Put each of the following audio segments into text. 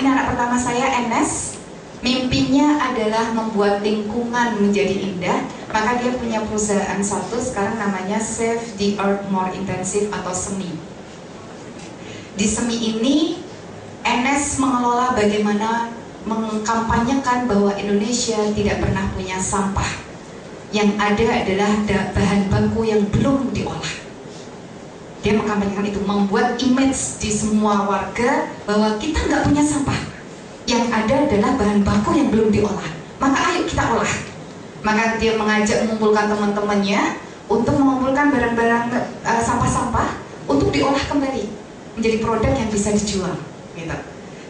ini anak pertama saya, Enes. Mimpinya adalah membuat lingkungan menjadi indah. Maka dia punya perusahaan satu, sekarang namanya Save the Earth More Intensive atau SEMI. Di SEMI ini Enes mengelola bagaimana mengkampanyekan bahwa Indonesia tidak pernah punya sampah. Yang ada adalah bahan baku yang belum diolah. Dia mengkampanyekan itu, membuat image di semua warga bahwa kita nggak punya sampah. Yang ada adalah bahan baku yang belum diolah. Maka ayo kita olah. Maka dia mengajak mengumpulkan teman-temannya untuk mengumpulkan barang-barang sampah-sampah untuk diolah kembali menjadi produk yang bisa dijual. Gitu.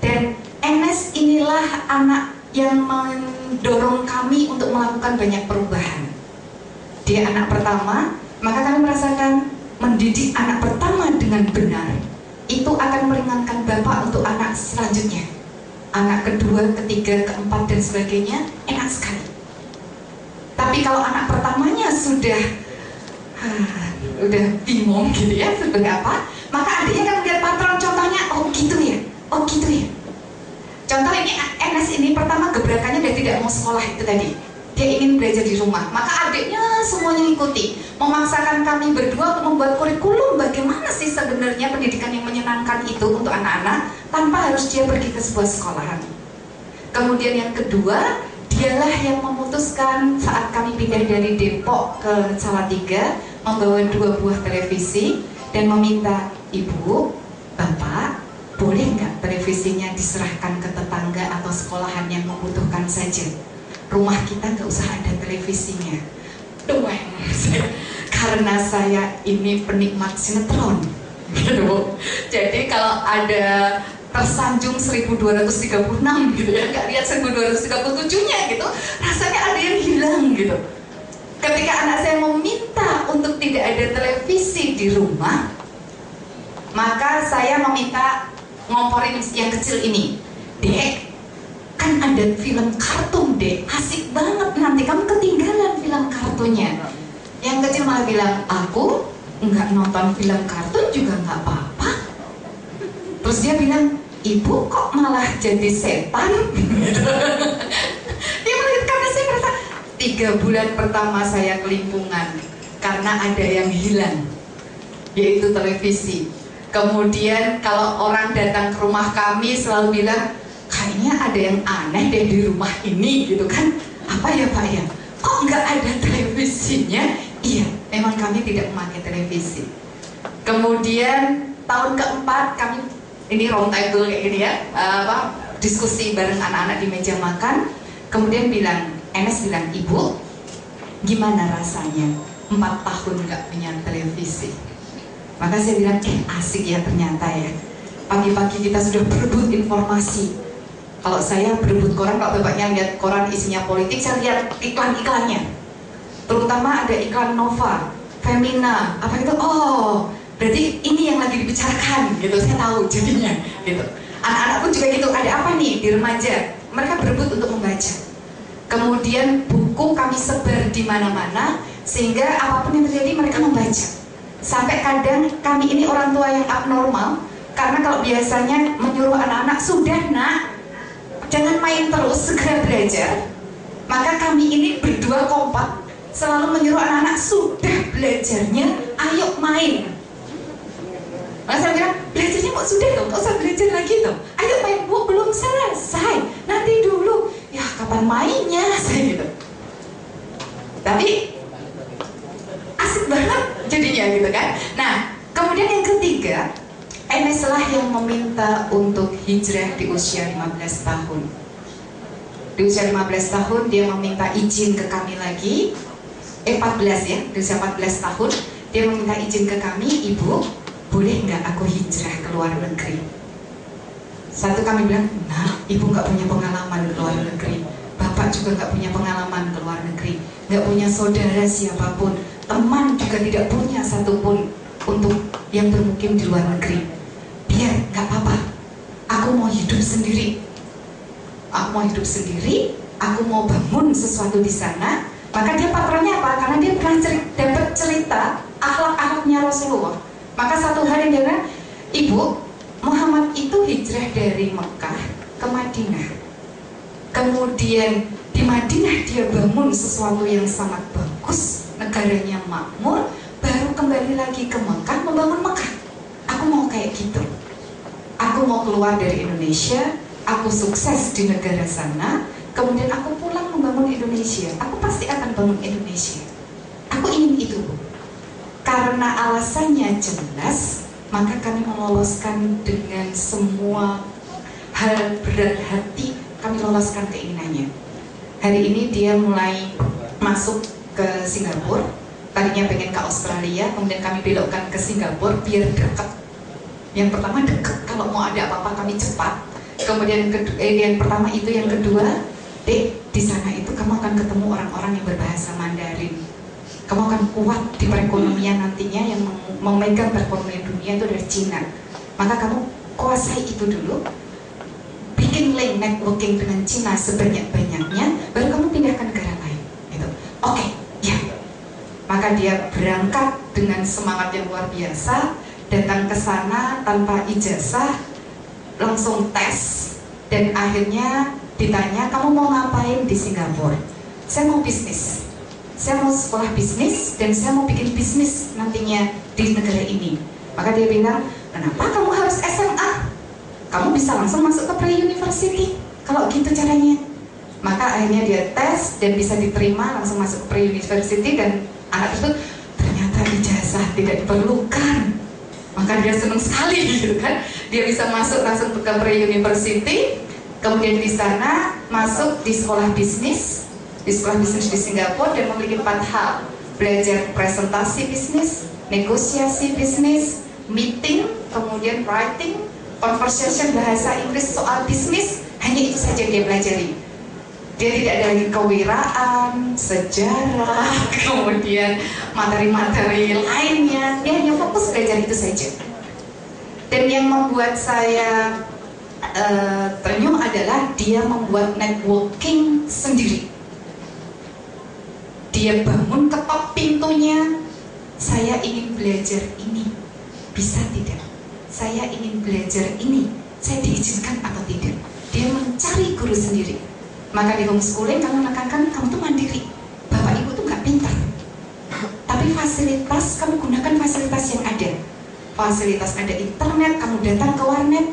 Dan Enes inilah anak yang mendorong kami untuk melakukan banyak perubahan. Dia anak pertama, maka kami merasakan mendidik anak pertama dengan benar itu akan meringankan bapak untuk anak selanjutnya. Anak kedua, ketiga, keempat dan sebagainya enak sekali. Tapi kalau anak pertamanya sudah bingung gitu ya, seperti apa, maka adiknya kan melihat patron, contohnya, oh gitu ya, oh gitu ya. Contoh ini Enes ini pertama gebrakannya dia tidak mau sekolah itu tadi. Dia ingin belajar di rumah, maka adiknya semuanya ikuti. Memaksakan kami berdua untuk membuat kurikulum bagaimana sih sebenarnya pendidikan yang menyenangkan itu untuk anak-anak tanpa harus dia pergi ke sebuah sekolahan. Kemudian yang kedua, dialah yang memutuskan saat kami pindah dari Depok ke Salatiga, membawa 2 buah televisi dan meminta, Ibu, Bapak, boleh nggak televisinya diserahkan ke tetangga atau sekolahan yang membutuhkan saja? Rumah kita nggak usah ada televisinya. Doang. Karena saya ini penikmat sinetron, gitu. Jadi kalau ada tersanjung 1236 gitu ya, nggak lihat 1237-nya gitu, rasanya ada yang hilang gitu. Ketika anak saya meminta untuk tidak ada televisi di rumah, maka saya meminta ngomporin yang kecil ini, Dek, kan ada film kartun deh, asik banget, nanti kamu ketinggalan film kartunnya. Yang kecil malah bilang, aku nggak nonton film kartun juga nggak apa-apa. Terus dia bilang, Ibu kok malah jadi setan? Dia melihat, karena saya merasa 3 bulan pertama saya kelimpungan karena ada yang hilang, yaitu televisi. Kemudian kalau orang datang ke rumah kami selalu bilang, kayaknya ada yang aneh deh di rumah ini gitu kan. Apa ya Pak ya? Kok nggak ada televisinya? Iya, memang kami tidak memakai televisi. Kemudian tahun keempat kami ini round table kayak gini ya, diskusi bareng anak-anak di meja makan. Kemudian Enes bilang, Ibu, gimana rasanya 4 tahun nggak punya televisi? Maka saya bilang, asik ya ternyata ya. Pagi-pagi kita sudah berebut informasi. Kalau saya berebut koran, kalau bapaknya lihat koran isinya politik, saya lihat iklan-iklannya. Terutama ada iklan Nova, Femina, apa itu? Oh, berarti ini yang lagi dibicarakan, gitu. Saya tahu jadinya, gitu. Anak-anak pun juga gitu. Ada apa nih di remaja? Mereka berebut untuk membaca. Kemudian buku kami sebar di mana-mana, sehingga apapun yang terjadi mereka membaca. Sampai kadang kami ini orang tua yang abnormal, karena kalau biasanya menyuruh anak-anak, sudah nak, jangan main terus, segera belajar. Maka kami ini berdua kompak selalu menyuruh anak-anak, sudah belajarnya, ayo main. Maka saya bilang, belajarnya kok sudah dong, gak usah belajar lagi dong. Ayo main, Bu, belum selesai, nanti dulu. Ya kapan mainnya, saya gitu. Tapi asik banget jadinya gitu kan. Nah, kemudian yang ketiga, Enes lah yang meminta untuk hijrah di usia 15 tahun. Di usia 15 tahun dia meminta izin ke kami lagi. 14 ya, di usia 14 tahun dia meminta izin ke kami, Ibu, boleh nggak aku hijrah ke luar negeri? Satu kami bilang, nah, Ibu nggak punya pengalaman ke luar negeri. Bapak juga nggak punya pengalaman ke luar negeri. Nggak punya saudara siapapun. Teman juga tidak punya satupun untuk yang bermukim di luar negeri. Biar nggak apa-apa, aku mau hidup sendiri. Aku mau hidup sendiri, aku mau bangun sesuatu di sana. Maka dia patronnya apa? Karena dia pernah dapat cerita akhlak-akhlaknya Rasulullah. Maka satu hari dia bilang, Ibu, Muhammad itu hijrah dari Mekah ke Madinah. Kemudian di Madinah dia bangun sesuatu yang sangat bagus, negaranya makmur, baru kembali lagi ke Mekah membangun Mekah. Aku mau kayak gitu. Aku mau keluar dari Indonesia, aku sukses di negara sana, kemudian aku pulang membangun Indonesia. Aku pasti akan bangun Indonesia. Aku ingin itu. Karena alasannya jelas, maka kami meloloskan dengan semua hal berat hati, kami loloskan keinginannya. Hari ini dia mulai masuk ke Singapura. Tadinya pengen ke Australia, kemudian kami belokkan ke Singapura biar dekat. Yang pertama dekat, kalau mau ada apa-apa kami cepat. Kemudian yang pertama itu, yang kedua, Dek, di sana itu kamu akan ketemu orang-orang yang berbahasa Mandarin. Kamu akan kuat di perekonomian nantinya, yang memegang perekonomian dunia itu dari Cina. Maka kamu kuasai itu dulu, bikin link networking dengan Cina sebanyak-banyaknya, baru kamu pindah ke negara lain. Gitu. Oke, ya. Maka dia berangkat dengan semangat yang luar biasa, datang ke sana tanpa ijazah, langsung tes, dan akhirnya ditanya, kamu mau ngapain di Singapura? Saya mau bisnis, saya mau sekolah bisnis, dan saya mau bikin bisnis nantinya di negara ini. Maka dia bilang, kenapa kamu harus SMA? Kamu bisa langsung masuk ke pre-university kalau gitu caranya. Maka akhirnya dia tes dan bisa diterima, langsung masuk ke pre-university, dan anak itu ternyata ijazah tidak diperlukan. Maka dia senang sekali gitu kan, dia bisa masuk langsung ke pre-university, kemudian di sana masuk di sekolah bisnis di Singapura, dan memiliki 4 hal: belajar presentasi bisnis, negosiasi bisnis, meeting, kemudian writing, conversation, bahasa Inggris soal bisnis. Hanya itu saja dia pelajari. Dia tidak ada lagi kewiraan, sejarah, kemudian materi-materi lainnya. Dia hanya fokus belajar itu saja. Dan yang membuat saya ternyum adalah dia membuat networking sendiri. Dia bangun, ketok pintunya. Saya ingin belajar ini, bisa tidak? Saya ingin belajar ini, saya diizinkan atau tidak? Dia mencari guru sendiri. Maka di homeschooling kamu menekankan kamu tuh mandiri. Bapak ibu tuh nggak pintar, tapi fasilitas, kamu gunakan fasilitas yang ada. Fasilitas ada internet, kamu datang ke warnet.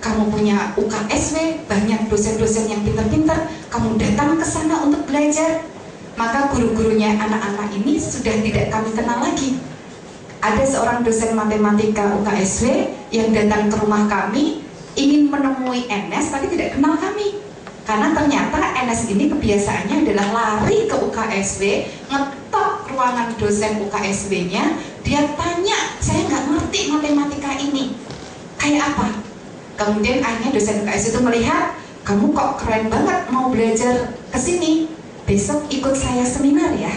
Kamu punya UKSW, banyak dosen-dosen yang pintar-pintar, kamu datang ke sana untuk belajar. Maka guru-gurunya anak-anak ini sudah tidak kami kenal lagi. Ada seorang dosen matematika UKSW yang datang ke rumah kami, ingin menemui NS tapi tidak kenal kami. Karena ternyata NS ini kebiasaannya adalah lari ke UKSW, ngetok ruangan dosen UKSW-nya, dia tanya, saya nggak ngerti matematika ini, kayak apa? Kemudian akhirnya dosen UKSW itu melihat, kamu kok keren banget mau belajar ke sini, besok ikut saya seminar ya.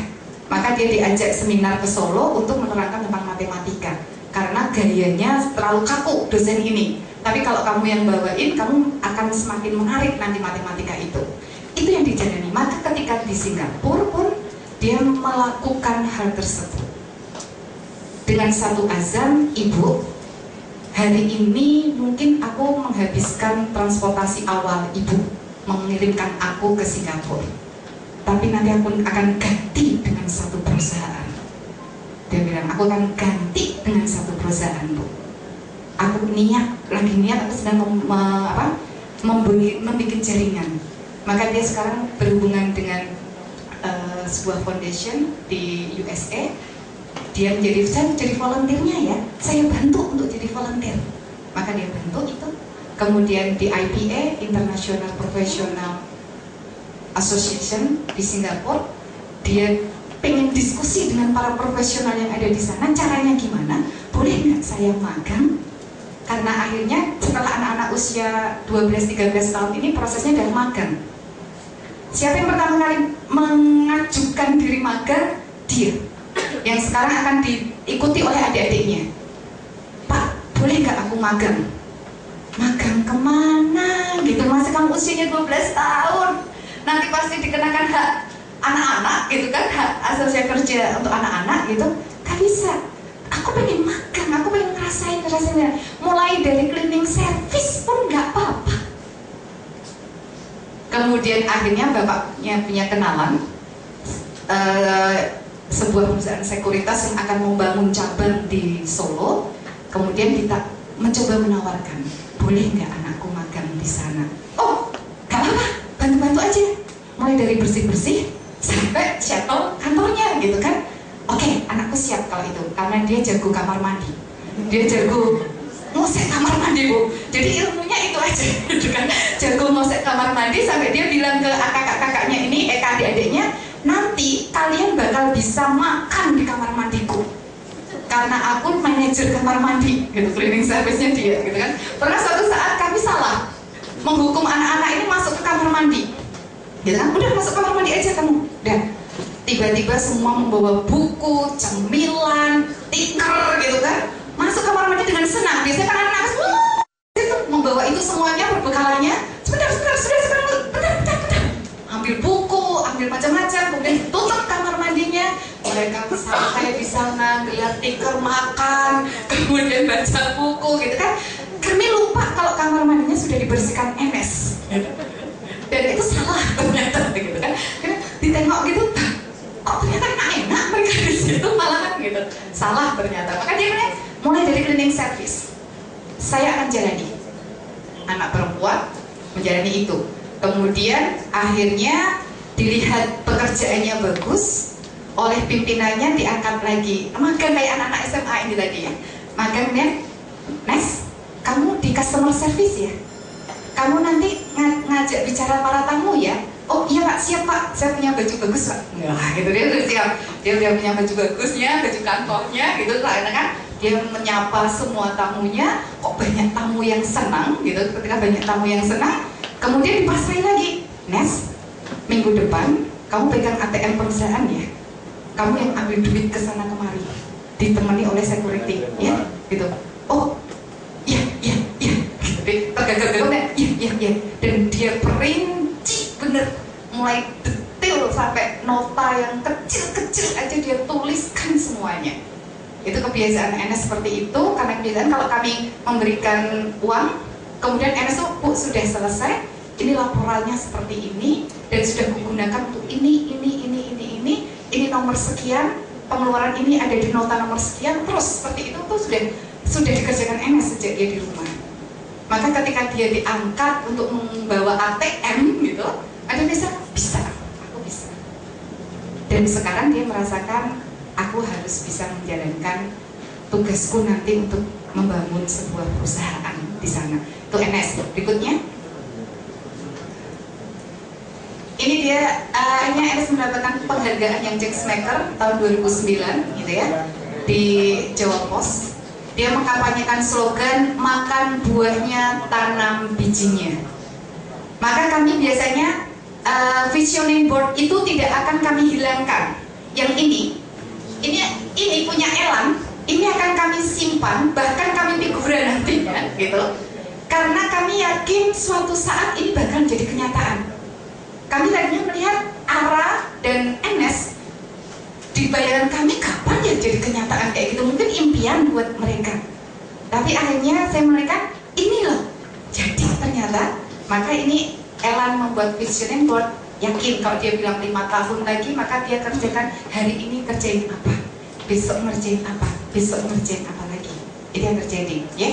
Maka dia diajak seminar ke Solo untuk menerangkan tentang matematika. Karena gayanya terlalu kaku dosen ini. Tapi kalau kamu yang bawain, kamu akan semakin menarik nanti matematika itu. Itu yang dijalani. Maka ketika di Singapura pun, dia melakukan hal tersebut. Dengan satu azam, Ibu, hari ini mungkin aku menghabiskan transportasi awal Ibu, mengirimkan aku ke Singapura. Tapi nanti aku akan ganti dengan satu perusahaan. Dia bilang, aku akan ganti dengan satu perusahaan, Bu. Aku lagi niat, aku sedang membuat jaringan. Maka dia sekarang berhubungan dengan sebuah foundation di USA. Dia saya jadi volunteernya ya, saya bantu untuk jadi volunteer. Maka dia bantu itu. Kemudian di IPA, International Professional Association di Singapura, dia pengen diskusi dengan para profesional yang ada di sana, caranya gimana, boleh nggak saya magang? Karena akhirnya setelah anak-anak usia 12-13 tahun ini prosesnya dari magang. Siapa yang pertama kali mengajukan diri magang? Dia. Yang sekarang akan diikuti oleh adik-adiknya. Pak, boleh nggak aku magang? Magang kemana? Gitu, masih kamu usianya 12 tahun. Nanti pasti dikenakan hak anak-anak gitu kan, hak asasi kerja untuk anak-anak gitu. Gak bisa. Aku pengen magang, aku pengen ngerasain. Mulai dari cleaning service pun gak apa-apa. Kemudian akhirnya bapaknya punya kenalan sebuah perusahaan sekuritas yang akan membangun cabang di Solo. Kemudian kita mencoba menawarkan, boleh nggak anakku magang di sana? Oh, nggak apa-apa, bantu-bantu aja. Mulai dari bersih-bersih sampai shuttle kantornya gitu kan. Oke, anakku siap kalau itu, karena dia jago kamar mandi, dia jago ngosek kamar mandi, Bu. Jadi ilmunya itu aja gitu kan. Jago ngosek kamar mandi sampai dia bilang ke kakak-kakaknya ini, adik-adiknya, nanti kalian bakal bisa makan di kamar mandiku karena aku manajer kamar mandi gitu, cleaning service-nya dia gitu kan. Pernah suatu saat kami salah menghukum anak-anak ini masuk ke kamar mandi gitu kan. Udah masuk kamar mandi aja kamu. Dan tiba-tiba semua membawa buku, cemilan, tikar gitu kan. Masuk kamar mandi dengan senang. Biasanya kan anak-anak itu membawa itu semuanya, perbekalannya. Sebentar, bentar. Ambil buku, ambil macam-macam, kemudian tutup kamar mandinya. Mereka santai di sana, gelar tikar, makan, kemudian baca buku gitu kan. Kami lupa kalau kamar mandinya sudah dibersihkan MS. Dan itu salah ternyata gitu kan. Karena ditengok gitu, kok ternyata enak mereka di situ malahan gitu. Salah ternyata. Maka dia mulai dari cleaning service. Saya akan jalani. Anak perempuan menjalani itu. Kemudian akhirnya dilihat pekerjaannya bagus oleh pimpinannya, diangkat lagi. Makan kayak anak-anak SMA ini tadi ya. Makan kemudian, Nes, kamu di customer service ya? Kamu nanti ngajak bicara para tamu ya? Oh iya Pak, siap Pak, saya punya baju bagus Pak. Nah gitu, dia udah siap. Dia udah punya baju bagusnya, baju kantornya gitu kan. Dia menyapa semua tamunya. Kok banyak tamu yang senang gitu. Ketika banyak tamu yang senang, kemudian dipasrahin lagi, Nes, minggu depan kamu pegang ATM perusahaan ya. Kamu yang ambil duit ke sana kemari, ditemani oleh security ya gitu. Oh iya. Tergagap-gagap, iya. Dan dia perinci bener, mulai detail sampai nota yang kecil-kecil aja dia tuliskan semuanya. Itu kebiasaan NS seperti itu. Karena kebiasaan kalau kami memberikan uang, kemudian NS tuh, Bu, sudah selesai, ini laporannya seperti ini dan sudah menggunakan untuk ini nomor sekian, pengeluaran ini ada di nota nomor sekian, terus seperti itu tuh sudah dikerjakan NS sejak dia di rumah. Maka ketika dia diangkat untuk membawa ATM gitu, ada bisa, aku bisa. Dan sekarang dia merasakan, aku harus bisa menjalankan tugasku nanti untuk membangun sebuah perusahaan di sana. Itu NS. Berikutnya, ini dia akhirnya NS mendapatkan penghargaan yang Jacksmaker tahun 2009 gitu ya, di Jawa Pos. Dia mengkampanyekan slogan makan buahnya, tanam bijinya. Maka kami biasanya visioning board itu tidak akan kami hilangkan. Yang ini punya Elan, ini akan kami simpan, bahkan kami figuran nantinya gitu. Karena kami yakin suatu saat ini bakal jadi kenyataan. Kami tadinya melihat Ara dan NS di bayangan kami kapan ya jadi kenyataan kayak gitu, mungkin impian buat mereka. Tapi akhirnya saya melihat ini loh jadi ternyata. Maka ini Elan membuat visioning board, yakin kalau dia bilang 5 tahun lagi maka dia kerjakan hari ini kerjain apa, besok ngerjain apa, besok ngerjain apa lagi. Itu yang terjadi ya.